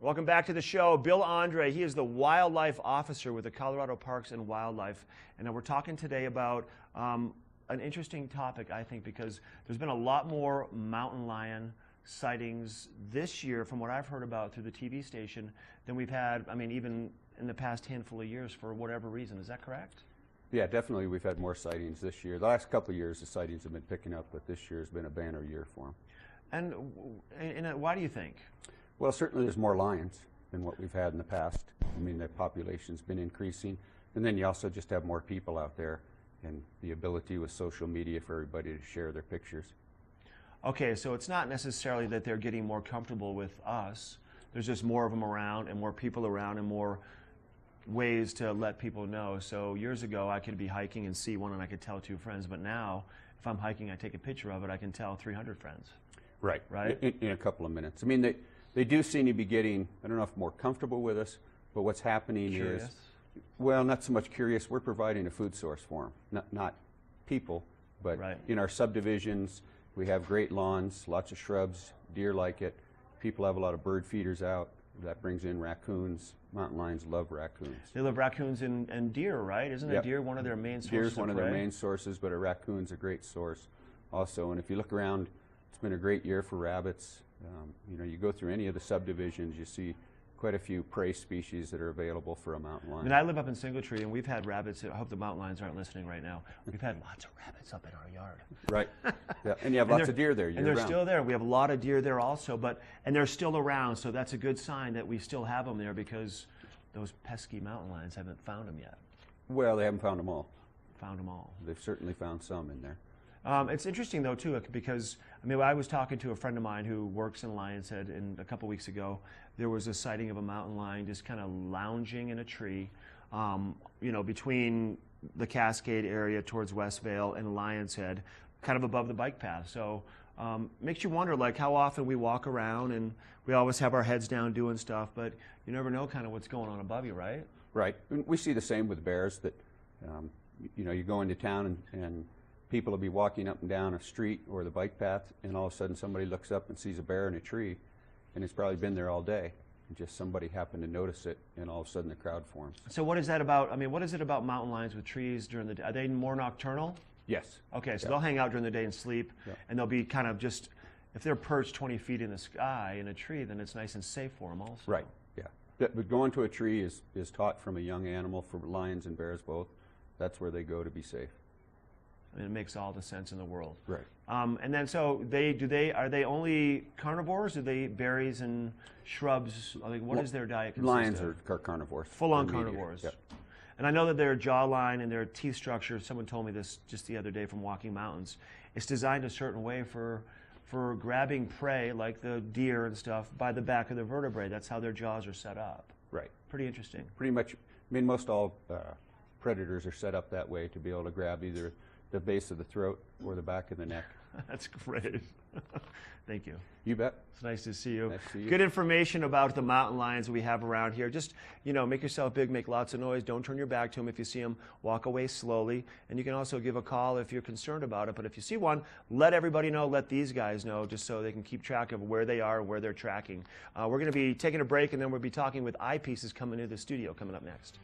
Welcome back to the show. Bill Andree, he is the wildlife officer with the Colorado Parks and Wildlife. And we're talking today about an interesting topic, I think, because there's been a lot more mountain lion sightings this year, from what I've heard about through the TV station, than we've had, I mean, even in the past handful of years for whatever reason. Is that correct? Yeah, definitely we've had more sightings this year. The last couple of years the sightings have been picking up, but this year has been a banner year for them. And why do you think? Well, certainly there's more lions than what we've had in the past. I mean, the population's been increasing. And then you also just have more people out there and the ability with social media for everybody to share their pictures. Okay, so it's not necessarily that they're getting more comfortable with us. There's just more of them around and more people around and more ways to let people know. So years ago I could be hiking and see one and I could tell 2 friends, but now if I'm hiking I take a picture of it, I can tell 300 friends. Right. Right? In a couple of minutes. I mean, they do seem to be getting, I don't know if more comfortable with us, but what's happening Curious? is, well, not so much curious, we're providing a food source for them. Not people, but right. In our subdivisions, we have great lawns, lots of shrubs, deer like it. People have a lot of bird feeders out. That brings in raccoons. Mountain lions love raccoons. They love raccoons and deer, right? Isn't a deer one of their main sources? Deer's one of their main sources, but a raccoon's a great source also. And if you look around, it's been a great year for rabbits. You know, you go through any of the subdivisions, you see quite a few prey species that are available for a mountain lion. I mean, I live up in Singletree, and we've had rabbits. I hope the mountain lions aren't listening right now. We've had lots of rabbits up in our yard. Right. Yeah. And you have lots of deer there. And they're still there. We have a lot of deer there also, and they're still around. So that's a good sign that we still have them there, because those pesky mountain lions haven't found them yet. Well, they haven't found them all. Found them all. They've certainly found some in there. It's interesting, though, too, because, I mean, I was talking to a friend of mine who works in Lion's Head, and a couple weeks ago, there was a sighting of a mountain lion just kind of lounging in a tree, you know, between the Cascade area towards West Vail and Lion's Head, kind of above the bike path. So makes you wonder, like, how often we walk around, and we always have our heads down doing stuff, but you never know kind of what's going on above you, right? Right. We see the same with bears, that, you know, you go into town and people will be walking up and down a street or the bike path, and all of a sudden somebody looks up and sees a bear in a tree, and it's probably been there all day. And just somebody happened to notice it, and all of a sudden the crowd forms. So what is that about? I mean, what is it about mountain lions with trees during the day? Are they more nocturnal? Yes. Okay, so they'll hang out during the day and sleep, and they'll be kind of just, if they're perched 20 feet in the sky in a tree, then it's nice and safe for them also. Right, yeah. But going to a tree is taught from a young animal, for lions and bears both. That's where they go to be safe. I mean, it makes all the sense in the world. Right. And then, so are they only carnivores? Do they berries and shrubs? Like, what is their diet consist Lions of? are carnivores. Full-on carnivores. Yep. And I know that their jawline and their teeth structure, someone told me this just the other day from walking mountains, it's designed a certain way for grabbing prey, like the deer and stuff, by the back of the vertebrae. That's how their jaws are set up. Right. Pretty interesting. Pretty much, I mean, most all predators are set up that way, to be able to grab either the base of the throat or the back of the neck. That's great. Thank you. You bet. It's nice to see you. Nice to see you. Good information about the mountain lions we have around here. Just, you know, make yourself big, make lots of noise. Don't turn your back to them. If you see them, walk away slowly. And you can also give a call if you're concerned about it. But if you see one, let everybody know, let these guys know, just so they can keep track of where they are and where they're tracking. We're going to be taking a break, and then we'll be talking with Eyepieces coming into the studio coming up next.